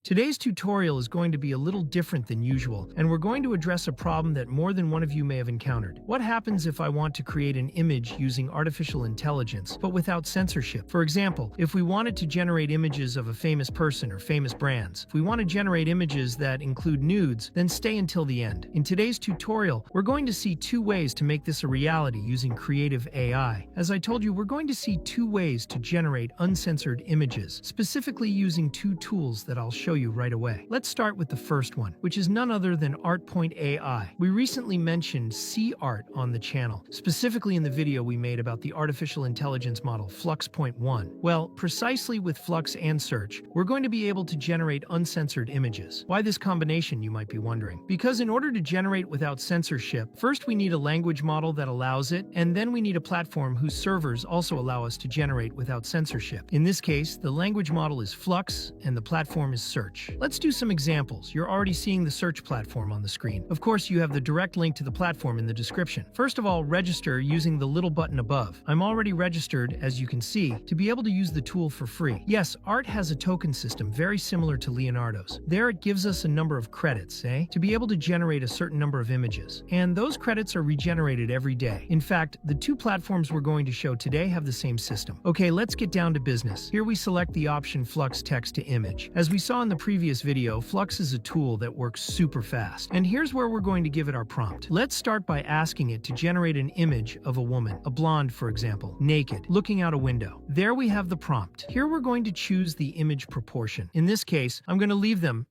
Today's tutorial is going to be a little different than usual, and we're going to address a problem that more than one of you may have encountered. What happens if I want to create an image using artificial intelligence, but without censorship? For example, if we wanted to generate images of a famous person or famous brands, if we want to generate images that include nudes, then stay until the end. In today's tutorial, we're going to see two ways to make this a reality using creative AI. As I told you, we're going to see two ways to generate uncensored images, specifically using two tools that I'll show you right away. Let's start with the first one, which is none other than Art.ai. We recently mentioned C-Art on the channel, specifically in the video we made about the artificial intelligence model Flux.1. Well, precisely with Flux and Search, we're going to be able to generate uncensored images. Why this combination, you might be wondering? Because in order to generate without censorship, first we need a language model that allows it, and then we need a platform whose servers also allow us to generate without censorship. In this case, the language model is Flux and the platform is Search. Let's do some examples. You're already seeing the Search platform on the screen. Of course, you have the direct link to the platform in the description. First of all, register using the little button above. I'm already registered, as you can see, to be able to use the tool for free. Yes, Art has a token system very similar to Leonardo's. There it gives us a number of credits, to be able to generate a certain number of images. And those credits are regenerated every day. In fact, the two platforms we're going to show today have the same system. Okay, let's get down to business. Here we select the option Flux Text to Image. As we saw in the previous video, Flux is a tool that works super fast. And here's where we're going to give it our prompt. Let's start by asking it to generate an image of a woman, a blonde for example, naked, looking out a window. There we have the prompt. Here we're going to choose the image proportion. In this case, I'm going to leave them,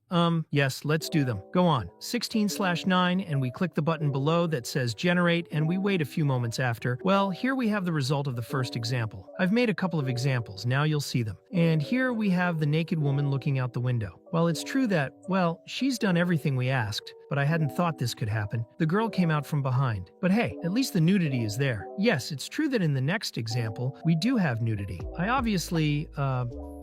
yes, let's do them. Go on, 16/9, and we click the button below that says generate, and we wait a few moments after. Well, here we have the result of the first example. I've made a couple of examples, now you'll see them. And here we have the naked woman looking out the window. While it's true that, well, she's done everything we asked, but I hadn't thought this could happen, the girl came out from behind. But hey, at least the nudity is there. Yes, it's true that in the next example, we do have nudity.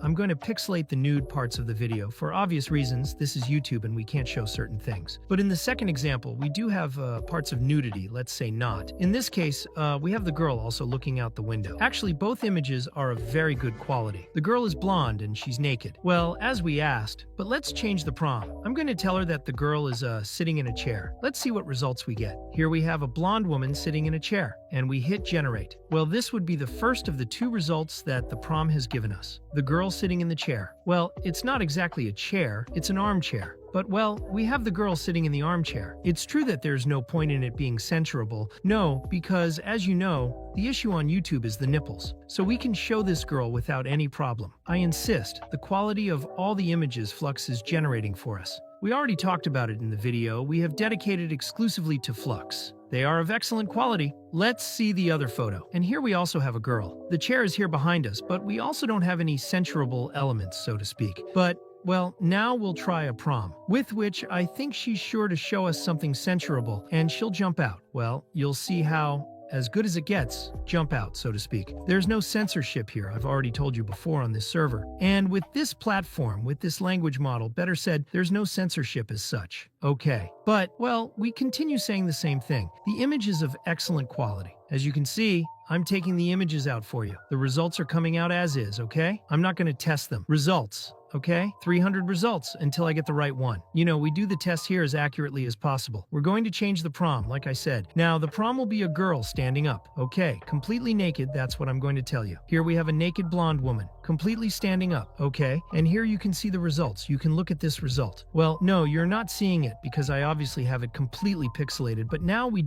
I'm going to pixelate the nude parts of the video. For obvious reasons, this is YouTube and we can't show certain things. But in the second example, we do have parts of nudity, let's say not. In this case, we have the girl also looking out the window. Actually, both images are of very good quality. The girl is blonde and she's naked. Well, as we asked, but let's change the prompt. I'm going to tell her that the girl is sitting in a chair. Let's see what results we get. Here we have a blonde woman sitting in a chair, and we hit generate. Well, this would be the first of the two results that the prompt has given us. The girl sitting in the chair. Well, it's not exactly a chair, it's an armchair. But well, we have the girl sitting in the armchair. It's true that there's no point in it being censorable. No, because as you know, the issue on YouTube is the nipples. So we can show this girl without any problem. I insist, the quality of all the images Flux is generating for us. We already talked about it in the video we have dedicated exclusively to Flux. They are of excellent quality. Let's see the other photo. And here we also have a girl. The chair is here behind us, but we also don't have any censorable elements, so to speak. But well, now we'll try a prompt, with which I think she's sure to show us something censorable, and she'll jump out. Well, you'll see how, as good as it gets, jump out, so to speak. There's no censorship here, I've already told you before on this server. And with this platform, with this language model, better said, there's no censorship as such. Okay. But, well, we continue saying the same thing. The image is of excellent quality. As you can see, I'm taking the images out for you. The results are coming out as is, okay? I'm not going to test them. Results. Okay, 300 results until I get the right one. You know, we do the test here as accurately as possible. We're going to change the prompt, like I said. Now, the prompt will be a girl standing up. Okay, completely naked, that's what I'm going to tell you. Here we have a naked blonde woman, completely standing up. Okay, and here you can see the results. You can look at this result. Well, no, you're not seeing it because I obviously have it completely pixelated, but now we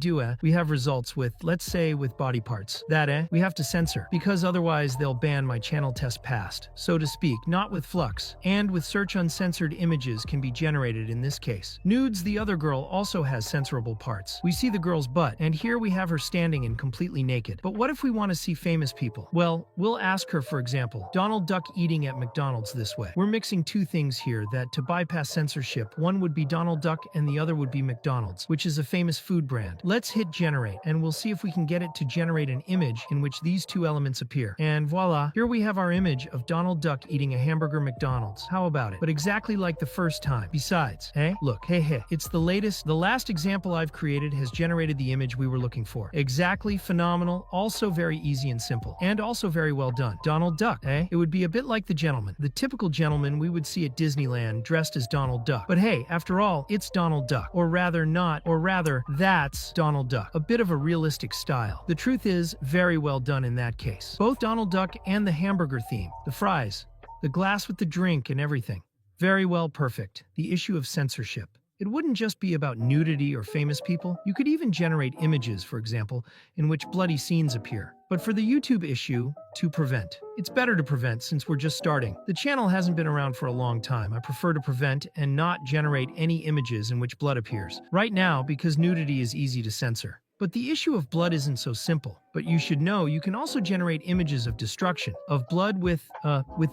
have results with, let's say, with body parts. That, we have to censor, because otherwise they'll ban my channel test passed, so to speak, not with Flux. And with Search uncensored images can be generated in this case. Nudes, the other girl, also has censorable parts. We see the girl's butt, and here we have her standing and completely naked. But what if we want to see famous people? Well, we'll ask her, for example, Donald Duck eating at McDonald's this way. We're mixing two things here that to bypass censorship, one would be Donald Duck and the other would be McDonald's, which is a famous food brand. Let's hit generate, and we'll see if we can get it to generate an image in which these two elements appear. And voila, here we have our image of Donald Duck eating a hamburger McDonald's. How about it? But exactly like the first time. Besides, look, it's the latest. The last example I've created has generated the image we were looking for. Exactly phenomenal, also very easy and simple, and also very well done. Donald Duck, It It would be a bit like the gentleman, the typical gentleman we would see at Disneyland dressed as Donald Duck. But hey, after all, it's Donald Duck. Or rather, that's Donald Duck. A bit of a realistic style. The truth is, very well done in that case. Both Donald Duck and the hamburger theme, the fries, the glass with the drink and everything. Very well perfect. The issue of censorship. It wouldn't just be about nudity or famous people. You could even generate images, for example, in which bloody scenes appear. But for the YouTube issue, to prevent. It's better to prevent since we're just starting. The channel hasn't been around for a long time. I prefer to prevent and not generate any images in which blood appears. Right now, because nudity is easy to censor. But the issue of blood isn't so simple. But you should know you can also generate images of destruction, of blood with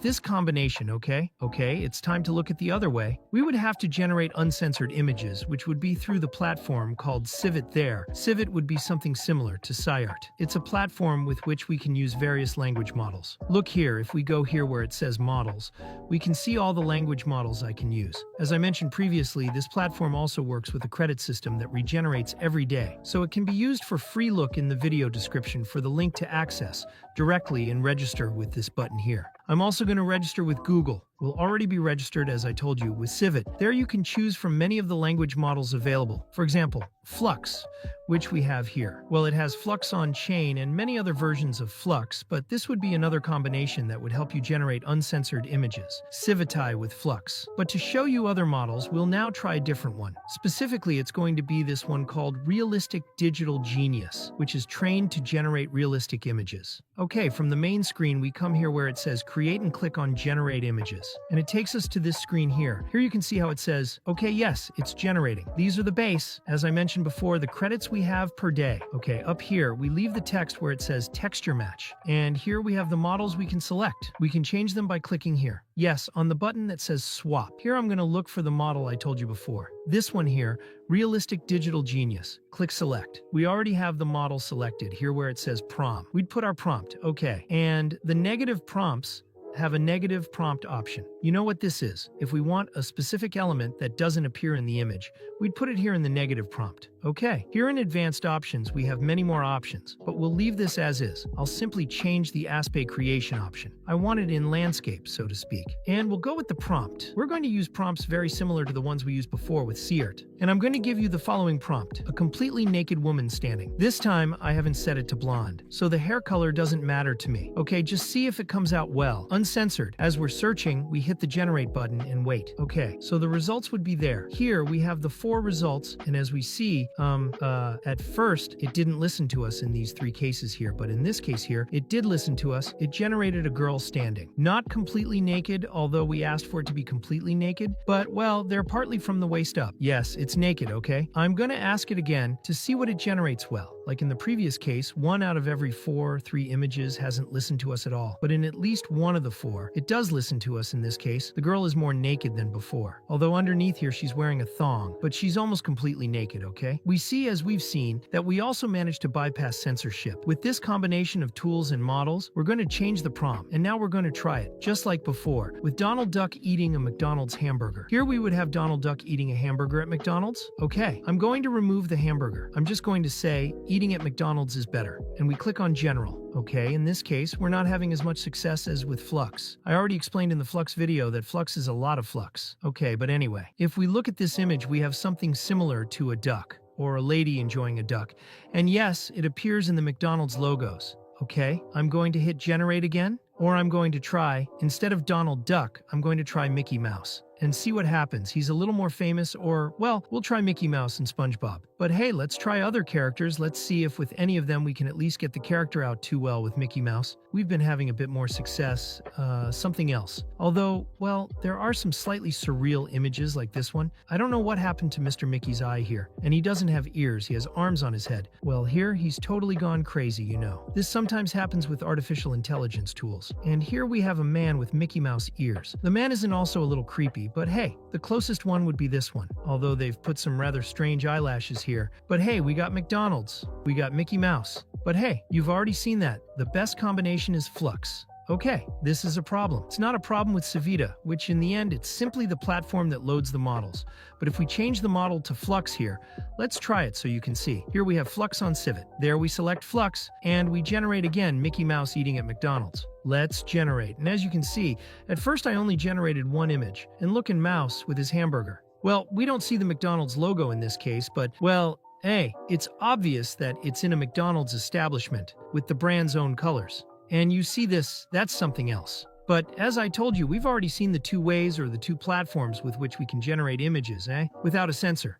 this combination, okay? Okay, it's time to look at the other way. We would have to generate uncensored images, which would be through the platform called Civit there. Civit would be something similar to SciArt. It's a platform with which we can use various language models. Look here, if we go here where it says models, we can see all the language models I can use. As I mentioned previously, this platform also works with a credit system that regenerates every day, so it can be used for free. Look in the video description for the link to access directly and register with this button here. I'm also going to register with Google. We'll already be registered, as I told you, with Civit. There you can choose from many of the language models available. For example, Flux, which we have here. Well, it has Flux on Chain and many other versions of Flux, but this would be another combination that would help you generate uncensored images. Civitai with Flux. But to show you other models, we'll now try a different one. Specifically, it's going to be this one called Realistic Digital Genius, which is trained to generate realistic images. Okay, from the main screen, we come here where it says Create and click on Generate Images. And it takes us to this screen here. Here you can see how it says, okay, yes, it's generating. These are the base. As I mentioned before, the credits we have per day. Okay, up here, we leave the text where it says Texture Match. And here we have the models we can select. We can change them by clicking here. Yes, on the button that says Swap. Here I'm going to look for the model I told you before. This one here, Realistic Digital Genius. Click Select. We already have the model selected here where it says Prompt. We'd put our prompt, okay. And the negative prompts have a negative prompt option. You know what this is? If we want a specific element that doesn't appear in the image, we'd put it here in the negative prompt. Okay, here in Advanced Options, we have many more options, but we'll leave this as is. I'll simply change the aspect creation option. I want it in landscape, so to speak. And we'll go with the prompt. We're going to use prompts very similar to the ones we used before with SciArt. And I'm going to give you the following prompt, a completely naked woman standing. This time, I haven't set it to blonde, so the hair color doesn't matter to me. Okay, just see if it comes out well, uncensored. As we're searching, we hit the generate button and wait. Okay, so the results would be there. Here, we have the 4 results, and as we see, at first, it didn't listen to us in these 3 cases here, but in this case here, it did listen to us. It generated a girl standing. Not completely naked, although we asked for it to be completely naked, but, well, they're partly from the waist up. Yes, it's naked, okay? I'm gonna ask it again to see what it generates well. Like in the previous case, 1 out of every 3 images hasn't listened to us at all. But in at least 1 of the 4, it does listen to us in this case. The girl is more naked than before. Although underneath here she's wearing a thong, but she's almost completely naked, okay? We see, as we've seen, that we also managed to bypass censorship. With this combination of tools and models, we're going to change the prompt, and now we're going to try it, just like before, with Donald Duck eating a McDonald's hamburger. Here we would have Donald Duck eating a hamburger at McDonald's. Okay, I'm going to remove the hamburger. I'm just going to say, eating at McDonald's is better. And we click on General. Okay, in this case, we're not having as much success as with Flux. I already explained in the Flux video that Flux is a lot of flux. Okay, but anyway, if we look at this image, we have something similar to a duck, or a lady enjoying a duck. And yes, it appears in the McDonald's logos. Okay, I'm going to hit Generate again, or I'm going to try, instead of Donald Duck, I'm going to try Mickey Mouse. And see what happens. He's a little more famous, or, well, we'll try Mickey Mouse and SpongeBob. But hey, let's try other characters. Let's see if with any of them we can at least get the character out too well with Mickey Mouse. We've been having a bit more success. Something else. Although, well, there are some slightly surreal images like this one. I don't know what happened to Mr. Mickey's eye here. And he doesn't have ears, he has arms on his head. Well, here he's totally gone crazy, you know. This sometimes happens with artificial intelligence tools. And here we have a man with Mickey Mouse ears. The man isn't also a little creepy, but hey, the closest one would be this one. Although they've put some rather strange eyelashes here. But hey, we got McDonald's. We got Mickey Mouse. But hey, you've already seen that. The best combination is Flux. Okay, this is a problem. It's not a problem with Civita, which in the end, it's simply the platform that loads the models. But if we change the model to Flux here, let's try it so you can see. Here we have Flux on Civit. There we select Flux, and we generate again Mickey Mouse eating at McDonald's. Let's generate. And as you can see, at first I only generated one image, and look in Mouse with his hamburger. Well, we don't see the McDonald's logo in this case, but, well, hey, it's obvious that it's in a McDonald's establishment with the brand's own colors. And you see this, that's something else. But as I told you, we've already seen the two ways or the two platforms with which we can generate images, without a censor.